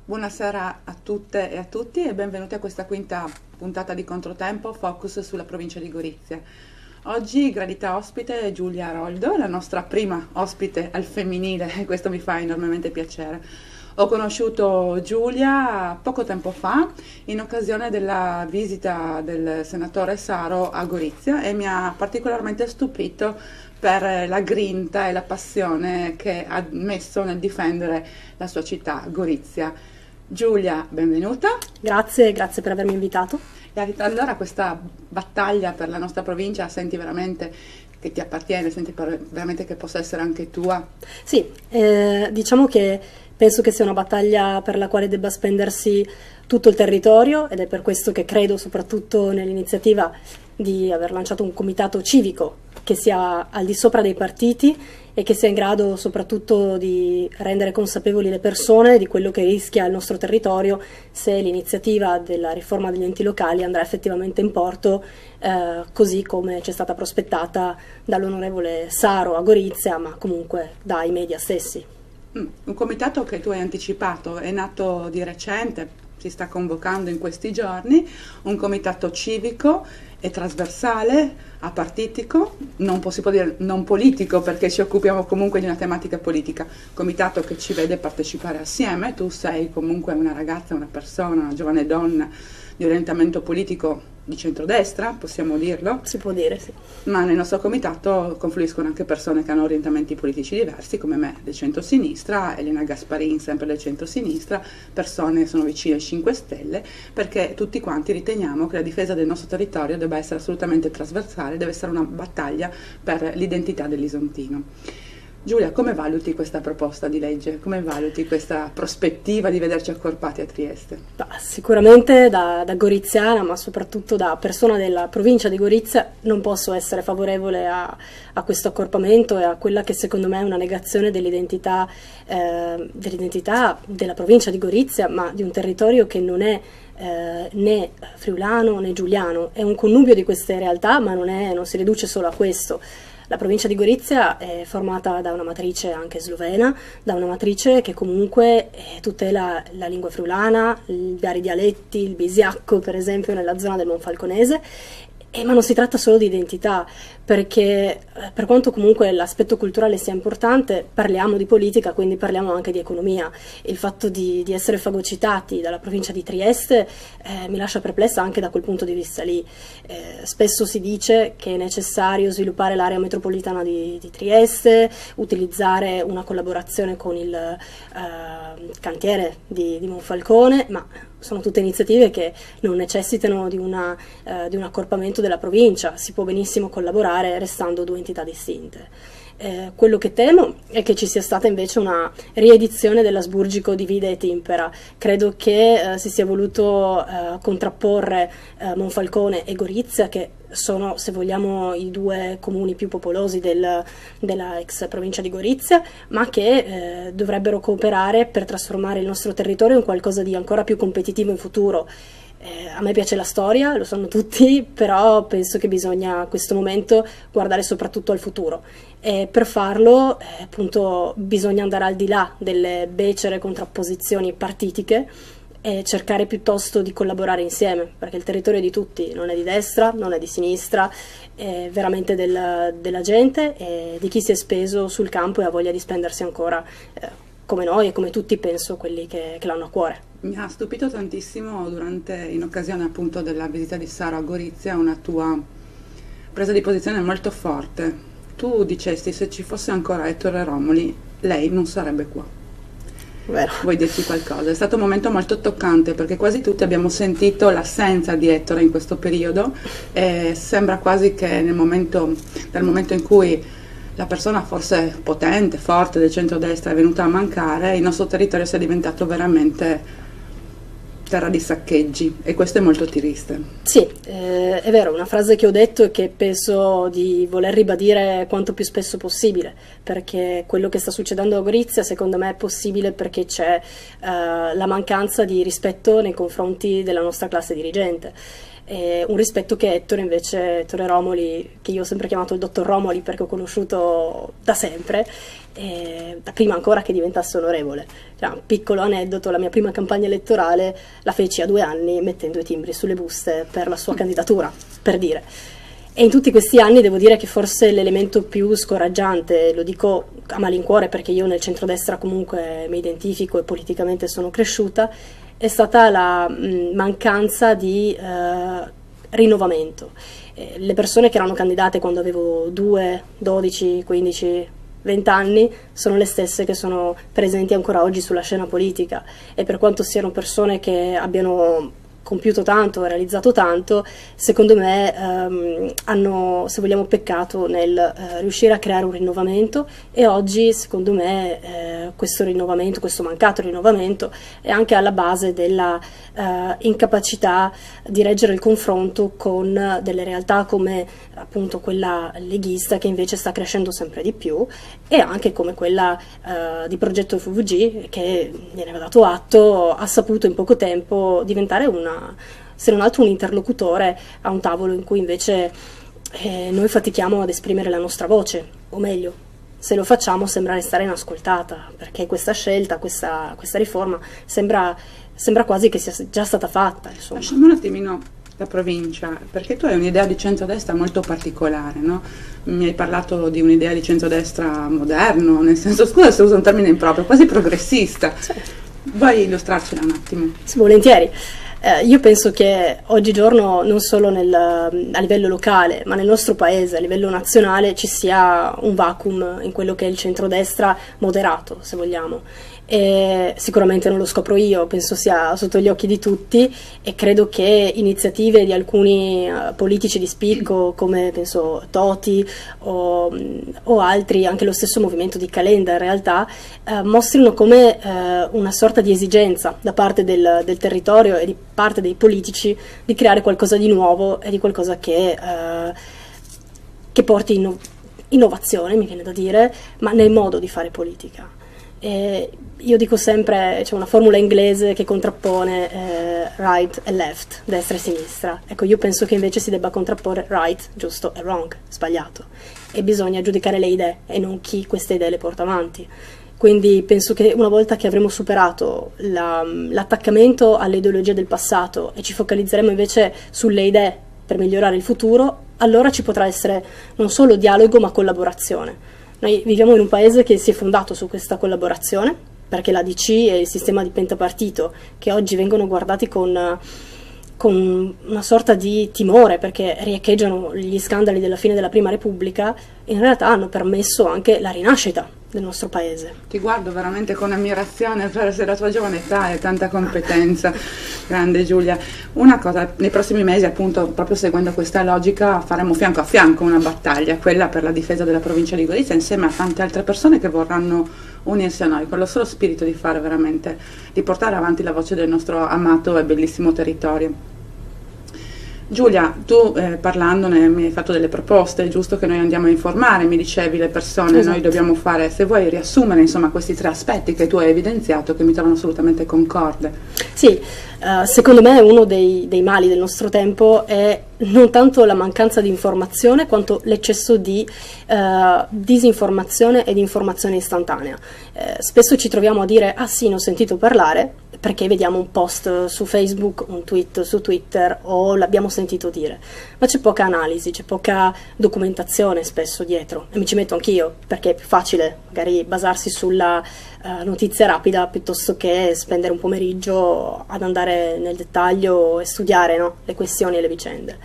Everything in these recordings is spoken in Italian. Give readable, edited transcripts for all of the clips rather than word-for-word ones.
Buonasera a tutte e a tutti e benvenuti a questa quinta puntata di Controtempo, focus sulla provincia di Gorizia. Oggi gradita ospite è Giulia Aroldo, la nostra prima ospite al femminile, e questo mi fa enormemente piacere. Ho conosciuto Giulia poco tempo fa in occasione della visita del senatore Saro a Gorizia e mi ha particolarmente stupito per la grinta e la passione che ha messo nel difendere la sua città, Gorizia. Giulia, benvenuta. Grazie per avermi invitato. E allora questa battaglia per la nostra provincia senti veramente che ti appartiene, senti veramente che possa essere anche tua? Sì, diciamo che penso che sia una battaglia per la quale debba spendersi tutto il territorio ed è per questo che credo soprattutto nell'iniziativa di aver lanciato un comitato civico che sia al di sopra dei partiti e che sia in grado soprattutto di rendere consapevoli le persone di quello che rischia il nostro territorio se l'iniziativa della riforma degli enti locali andrà effettivamente in porto, così come ci è stata prospettata dall'onorevole Saro a Gorizia, ma comunque dai media stessi. Un comitato che tu hai anticipato, è nato di recente, si sta convocando in questi giorni, un comitato civico e trasversale, apartitico, non si può dire non politico perché ci occupiamo comunque di una tematica politica, comitato che ci vede partecipare assieme. Tu sei comunque una ragazza, una persona, una giovane donna di orientamento politico di centrodestra, possiamo dirlo? Si può dire, sì. Ma nel nostro comitato confluiscono anche persone che hanno orientamenti politici diversi, come me, del centro-sinistra, Elena Gasparin, sempre del centro-sinistra, persone che sono vicine ai 5 Stelle, perché tutti quanti riteniamo che la difesa del nostro territorio debba essere assolutamente trasversale, deve essere una battaglia per l'identità dell'isontino. Giulia, come valuti questa proposta di legge? Come valuti questa prospettiva di vederci accorpati a Trieste? Sicuramente da goriziana, ma soprattutto da persona della provincia di Gorizia, non posso essere favorevole a questo accorpamento e a quella che secondo me è una negazione dell'identità della provincia di Gorizia, ma di un territorio che non è né friulano né giuliano. È un connubio di queste realtà, ma non si riduce solo a questo. La provincia di Gorizia è formata da una matrice anche slovena, da una matrice che comunque tutela la lingua friulana, i vari dialetti, il bisiacco per esempio nella zona del Monfalconese, ma non si tratta solo di identità, perché per quanto comunque l'aspetto culturale sia importante, parliamo di politica, quindi parliamo anche di economia. Il fatto di essere fagocitati dalla provincia di Trieste mi lascia perplessa anche da quel punto di vista lì. Spesso si dice che è necessario sviluppare l'area metropolitana di Trieste, utilizzare una collaborazione con il cantiere di Monfalcone, ma sono tutte iniziative che non necessitano di un accorpamento della provincia, si può benissimo collaborare restando due entità distinte. Quello che temo è che ci sia stata invece una riedizione dell'Asburgico Divide et Impera. Credo che si sia voluto contrapporre Monfalcone e Gorizia, che sono, se vogliamo, i due comuni più popolosi della ex provincia di Gorizia, ma che dovrebbero cooperare per trasformare il nostro territorio in qualcosa di ancora più competitivo in futuro. A me piace la storia, lo sanno tutti, però penso che bisogna a questo momento guardare soprattutto al futuro e per farlo appunto bisogna andare al di là delle becere contrapposizioni partitiche e cercare piuttosto di collaborare insieme, perché il territorio è di tutti, non è di destra, non è di sinistra, è veramente della gente e di chi si è speso sul campo e ha voglia di spendersi ancora, come noi e come tutti penso quelli che l'hanno a cuore. Mi ha stupito tantissimo in occasione appunto della visita di Saro a Gorizia una tua presa di posizione molto forte. Tu dicesti se ci fosse ancora Ettore Romoli lei non sarebbe qua. Vero. Vuoi dirci qualcosa? È stato un momento molto toccante perché quasi tutti abbiamo sentito l'assenza di Ettore in questo periodo e sembra quasi che dal momento in cui la persona forse potente, forte del centrodestra è venuta a mancare, il nostro territorio sia diventato veramente terra di saccheggi e questo è molto triste. Sì, è vero, una frase che ho detto e che penso di voler ribadire quanto più spesso possibile, perché quello che sta succedendo a Gorizia secondo me è possibile perché c'è la mancanza di rispetto nei confronti della nostra classe dirigente. un rispetto che Ettore Romoli, che io ho sempre chiamato il dottor Romoli perché ho conosciuto da sempre, da prima ancora che diventasse onorevole. Cioè, un piccolo aneddoto: la mia prima campagna elettorale la feci a 2 anni mettendo i timbri sulle buste per la sua candidatura, per dire. E in tutti questi anni devo dire che forse l'elemento più scoraggiante, lo dico a malincuore perché io nel centrodestra comunque mi identifico e politicamente sono cresciuta, è stata la mancanza di rinnovamento. Le persone che erano candidate quando avevo 2, 12, 15, 20 anni sono le stesse che sono presenti ancora oggi sulla scena politica, e per quanto siano persone che abbiano compiuto tanto, realizzato tanto, secondo me hanno, se vogliamo, peccato nel riuscire a creare un rinnovamento, e oggi secondo me questo rinnovamento, questo mancato rinnovamento, è anche alla base della incapacità di reggere il confronto con delle realtà come appunto quella leghista, che invece sta crescendo sempre di più, e anche come quella di Progetto FVG, che gliene aveva dato atto, ha saputo in poco tempo diventare se non altro un interlocutore a un tavolo in cui invece noi fatichiamo ad esprimere la nostra voce, o meglio, se lo facciamo sembra restare inascoltata, perché questa scelta, questa riforma sembra quasi che sia già stata fatta, insomma. Lasciamo un attimino la provincia, perché tu hai un'idea di centrodestra molto particolare, no? Mi hai parlato di un'idea di centrodestra moderno, nel senso, scusa se uso un termine improprio, quasi progressista. Sì. Vuoi illustrarcela un attimo? Sì, volentieri. Io penso che oggigiorno, non solo a livello locale, ma nel nostro paese, a livello nazionale, ci sia un vacuum in quello che è il centrodestra moderato, se vogliamo. E sicuramente non lo scopro io, penso sia sotto gli occhi di tutti, e credo che iniziative di alcuni politici di spicco come penso Toti o altri, anche lo stesso movimento di Calenda in realtà, mostrino come una sorta di esigenza da parte del territorio e di parte dei politici di creare qualcosa di nuovo e di qualcosa che porti innovazione, mi viene da dire, ma nel modo di fare politica. Io dico sempre, c'è una formula inglese che contrappone right e left, destra e sinistra. Ecco, io penso che invece si debba contrapporre right, giusto, e wrong, sbagliato, e bisogna giudicare le idee e non chi queste idee le porta avanti. Quindi penso che una volta che avremo superato l'attaccamento alle ideologie del passato e ci focalizzeremo invece sulle idee per migliorare il futuro, allora ci potrà essere non solo dialogo ma collaborazione. Noi viviamo in un paese che si è fondato su questa collaborazione, perché la DC e il sistema di pentapartito, che oggi vengono guardati con una sorta di timore perché riecheggiano gli scandali della fine della Prima Repubblica, in realtà hanno permesso anche la rinascita del nostro paese. Ti guardo veramente con ammirazione per la tua giovane età e tanta competenza, grande Giulia. Una cosa, nei prossimi mesi, appunto, proprio seguendo questa logica, faremo fianco a fianco una battaglia, quella per la difesa della provincia di Gorizia, insieme a tante altre persone che vorranno unirsi a noi, con lo solo spirito di fare veramente, di portare avanti la voce del nostro amato e bellissimo territorio. Giulia, tu parlandone mi hai fatto delle proposte, è giusto che noi andiamo a informare, mi dicevi le persone, esatto. Noi dobbiamo fare, se vuoi riassumere insomma questi 3 aspetti che tu hai evidenziato, che mi trovano assolutamente concorde. Sì, secondo me uno dei mali del nostro tempo è non tanto la mancanza di informazione quanto l'eccesso di disinformazione e di informazione istantanea. Spesso ci troviamo a dire ah sì, ne ho sentito parlare, perché vediamo un post su Facebook, un tweet su Twitter o l'abbiamo sentito dire, ma c'è poca analisi, c'è poca documentazione spesso dietro, e mi ci metto anch'io perché è più facile magari basarsi sulla notizia rapida piuttosto che spendere un pomeriggio ad andare nel dettaglio e studiare, no, le questioni e le vicende.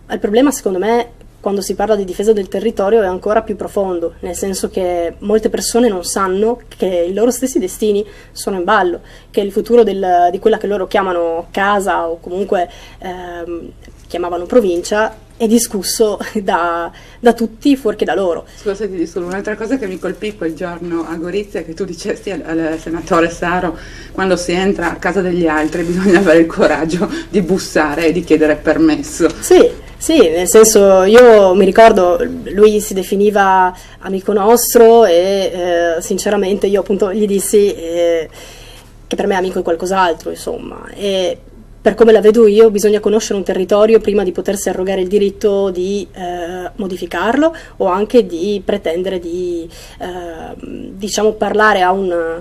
Ma il problema, secondo me, quando si parla di difesa del territorio è ancora più profondo, nel senso che molte persone non sanno che i loro stessi destini sono in ballo, che il futuro di quella che loro chiamano casa o comunque chiamavano provincia è discusso da tutti fuorché da loro. Scusa se ti dico solo un'altra cosa che mi colpì quel giorno a Gorizia, che tu dicesti al senatore Saro: quando si entra a casa degli altri bisogna avere il coraggio di bussare e di chiedere permesso. Sì, nel senso, io mi ricordo, lui si definiva amico nostro e sinceramente io appunto gli dissi che per me amico è qualcos'altro, insomma, e per come la vedo io, bisogna conoscere un territorio prima di potersi arrogare il diritto di modificarlo o anche di pretendere di diciamo parlare a un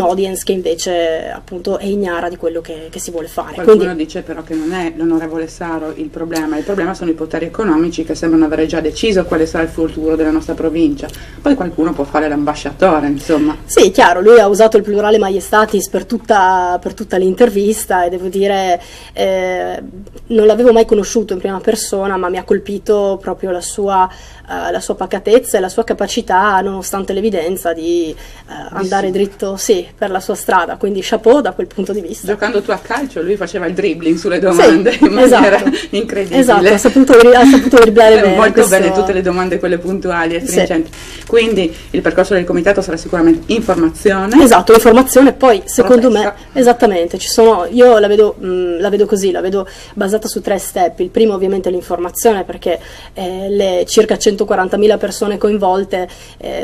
audience che invece appunto è ignara di quello che si vuole fare. Qualcuno Quindi dice però che non è l'onorevole Saro il problema sono i poteri economici che sembrano avere già deciso quale sarà il futuro della nostra provincia. Poi qualcuno può fare l'ambasciatore, insomma. Sì, chiaro, lui ha usato il plurale maiestatis per tutta l'intervista e devo dire non l'avevo mai conosciuto in prima persona, ma mi ha colpito proprio la sua pacatezza e la sua capacità, nonostante l'evidenza, di andare dritto per la sua strada, quindi chapeau da quel punto di vista. Giocando tu a calcio, lui faceva il dribbling sulle domande in maniera incredibile. Esatto, ha saputo dribblare bene. Molto bene tutte le domande, quelle puntuali e stringenti. Quindi il percorso del comitato sarà sicuramente informazione. Esatto, informazione, poi secondo me, esattamente, io la vedo così, la vedo basata su 3 step. Il primo ovviamente è l'informazione, perché le circa 140.000 persone coinvolte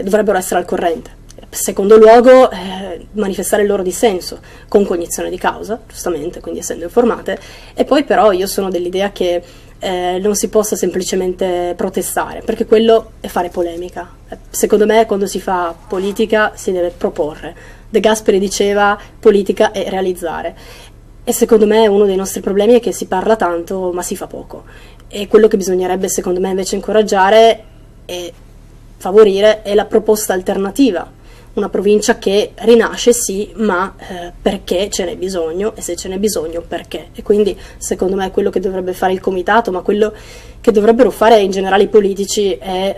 dovrebbero essere al corrente. Secondo luogo, manifestare il loro dissenso con cognizione di causa, giustamente, quindi essendo informate, e poi però io sono dell'idea che non si possa semplicemente protestare, perché quello è fare polemica. Secondo me quando si fa politica si deve proporre. De Gasperi diceva politica è realizzare, e secondo me uno dei nostri problemi è che si parla tanto ma si fa poco, e quello che bisognerebbe secondo me invece incoraggiare e favorire è la proposta alternativa. Una provincia che rinasce sì, ma perché ce n'è bisogno, e se ce n'è bisogno perché. E quindi secondo me quello che dovrebbe fare il comitato, ma quello che dovrebbero fare in generale i politici, è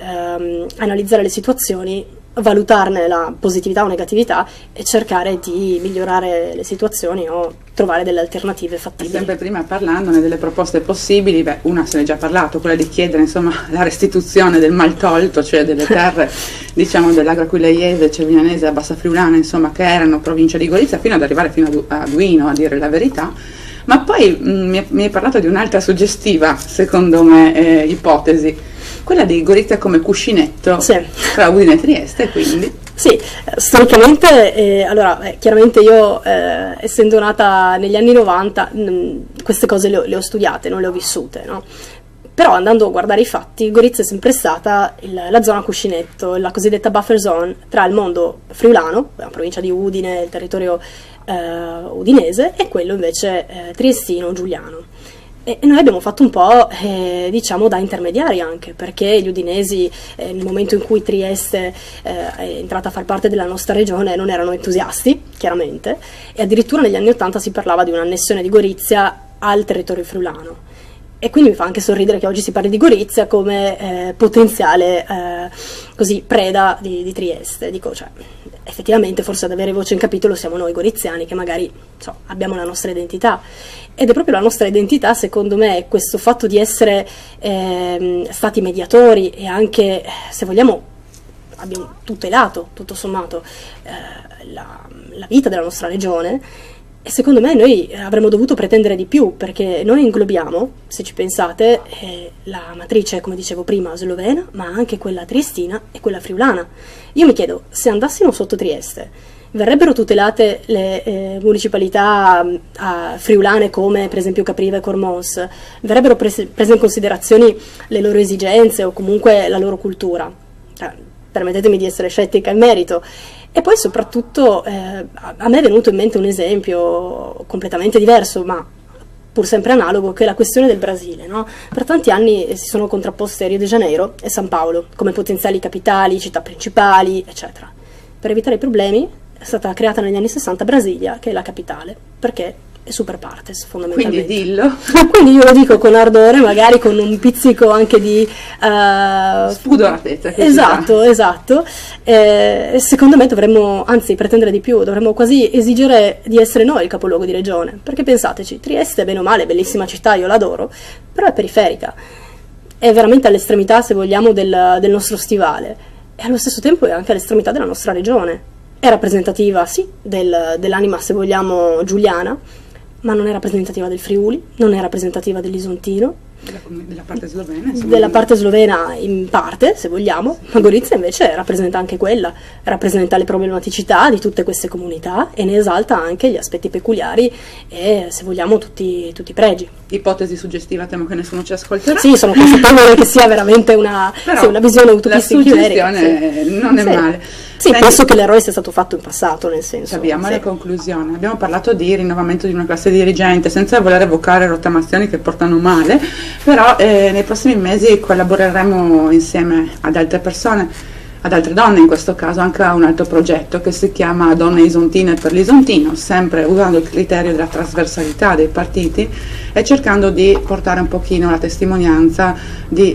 analizzare le situazioni, valutarne la positività o negatività e cercare di migliorare le situazioni o trovare delle alternative fattibili. Sempre prima parlandone delle proposte possibili, una se ne è già parlato, quella di chiedere insomma la restituzione del maltolto, cioè delle terre diciamo dell'Agroaquileiese, Cervignanese, a Bassa Friulana, insomma, che erano provincia di Gorizia, fino ad arrivare fino a Duino, a dire la verità. Ma poi mi hai parlato di un'altra suggestiva, secondo me, ipotesi, quella di Gorizia come cuscinetto tra Udine e Trieste, quindi. Sì, storicamente, chiaramente io, essendo nata negli anni 90, queste cose le ho studiate, non le ho vissute, no? Però andando a guardare i fatti, Gorizia è sempre stata la zona cuscinetto, la cosiddetta buffer zone tra il mondo friulano, la provincia di Udine, il territorio udinese, e quello invece triestino, giuliano. E noi abbiamo fatto un po', diciamo, da intermediari anche, perché gli udinesi, nel momento in cui Trieste è entrata a far parte della nostra regione, non erano entusiasti, chiaramente, e addirittura negli anni '80 si parlava di un'annessione di Gorizia al territorio friulano. E quindi mi fa anche sorridere che oggi si parli di Gorizia come potenziale così preda di Trieste. Dico, cioè, effettivamente forse ad avere voce in capitolo siamo noi goriziani, che magari abbiamo la nostra identità. Ed è proprio la nostra identità, secondo me, questo fatto di essere stati mediatori e anche, se vogliamo, abbiamo tutelato, tutto sommato, la vita della nostra regione. E secondo me noi avremmo dovuto pretendere di più, perché noi inglobiamo, se ci pensate, la matrice, come dicevo prima, slovena, ma anche quella triestina e quella friulana. Io mi chiedo, se andassimo sotto Trieste, verrebbero tutelate le municipalità friulane come per esempio Capriva e Cormons? Verrebbero prese in considerazione le loro esigenze o comunque la loro cultura? Permettetemi di essere scettica in merito. E poi soprattutto a me è venuto in mente un esempio completamente diverso, ma pur sempre analogo, che è la questione del Brasile, no? Per tanti anni si sono contrapposte Rio de Janeiro e San Paolo come potenziali capitali, città principali, eccetera. Per evitare i problemi è stata creata negli anni 60 Brasilia, che è la capitale, perché è super partes fondamentalmente. Quindi dillo. Quindi io lo dico con ardore, magari con un pizzico anche di spudoratezza. Esatto. Secondo me dovremmo, anzi, pretendere di più, dovremmo quasi esigere di essere noi il capoluogo di regione, perché pensateci, Trieste, bene o male, bellissima città, io l'adoro, però è periferica, è veramente all'estremità, se vogliamo, del nostro stivale, e allo stesso tempo è anche all'estremità della nostra regione. È rappresentativa, sì, dell'anima, se vogliamo, giuliana, ma non è rappresentativa del Friuli, non è rappresentativa dell'Isontino, della parte slovena, della parte slovena in parte, se vogliamo, ma Gorizia invece rappresenta anche quella, rappresenta le problematicità di tutte queste comunità e ne esalta anche gli aspetti peculiari e, se vogliamo, tutti i pregi. Ipotesi suggestiva, temo che nessuno ci ascolterà. Sì, sono consapevole che sia veramente una visione utopistica. La suggestione non è male. Sì, penso che l'errore sia stato fatto in passato, nel senso. Abbiamo la conclusione. Abbiamo parlato di rinnovamento di una classe dirigente, senza voler evocare rottamazioni che portano male, però nei prossimi mesi collaboreremo insieme ad altre persone, ad altre donne in questo caso, anche a un altro progetto che si chiama Donne Isontine per l'Isontino, sempre usando il criterio della trasversalità dei partiti e cercando di portare un pochino la testimonianza di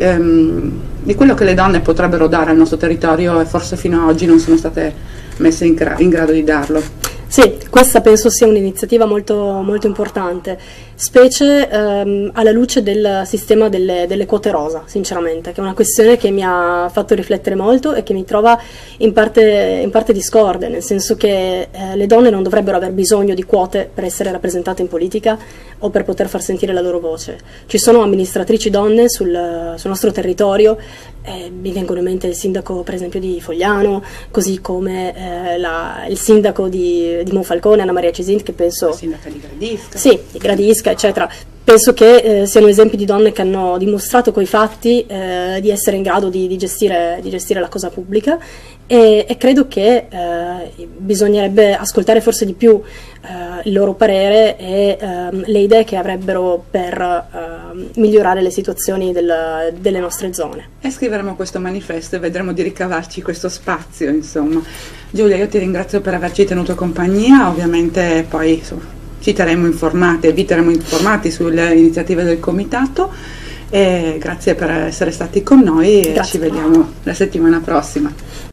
quello che le donne potrebbero dare al nostro territorio e forse fino ad oggi non sono state messe in grado di darlo. Sì, questa penso sia un'iniziativa molto, molto importante, specie alla luce del sistema delle quote rosa, sinceramente, che è una questione che mi ha fatto riflettere molto e che mi trova in parte discorde, nel senso che le donne non dovrebbero aver bisogno di quote per essere rappresentate in politica o per poter far sentire la loro voce. Ci sono amministratrici donne sul nostro territorio, mi vengono in mente il sindaco per esempio di Fogliano, così come il sindaco di Monfalcone, Anna Maria Cesint, che penso... La sindaca di Gradisca. Sì, di Gradisca, eccetera. Penso che siano esempi di donne che hanno dimostrato coi fatti di essere in grado di gestire la cosa pubblica e credo che bisognerebbe ascoltare forse di più il loro parere e le idee che avrebbero per migliorare le situazioni delle nostre zone. E scriveremo questo manifesto e vedremo di ricavarci questo spazio, insomma. Giulia, io ti ringrazio per averci tenuto compagnia, ovviamente poi insomma, ci terremo informati, vi terremo informati sulle iniziative del comitato e grazie per essere stati con noi e ci vediamo la settimana prossima.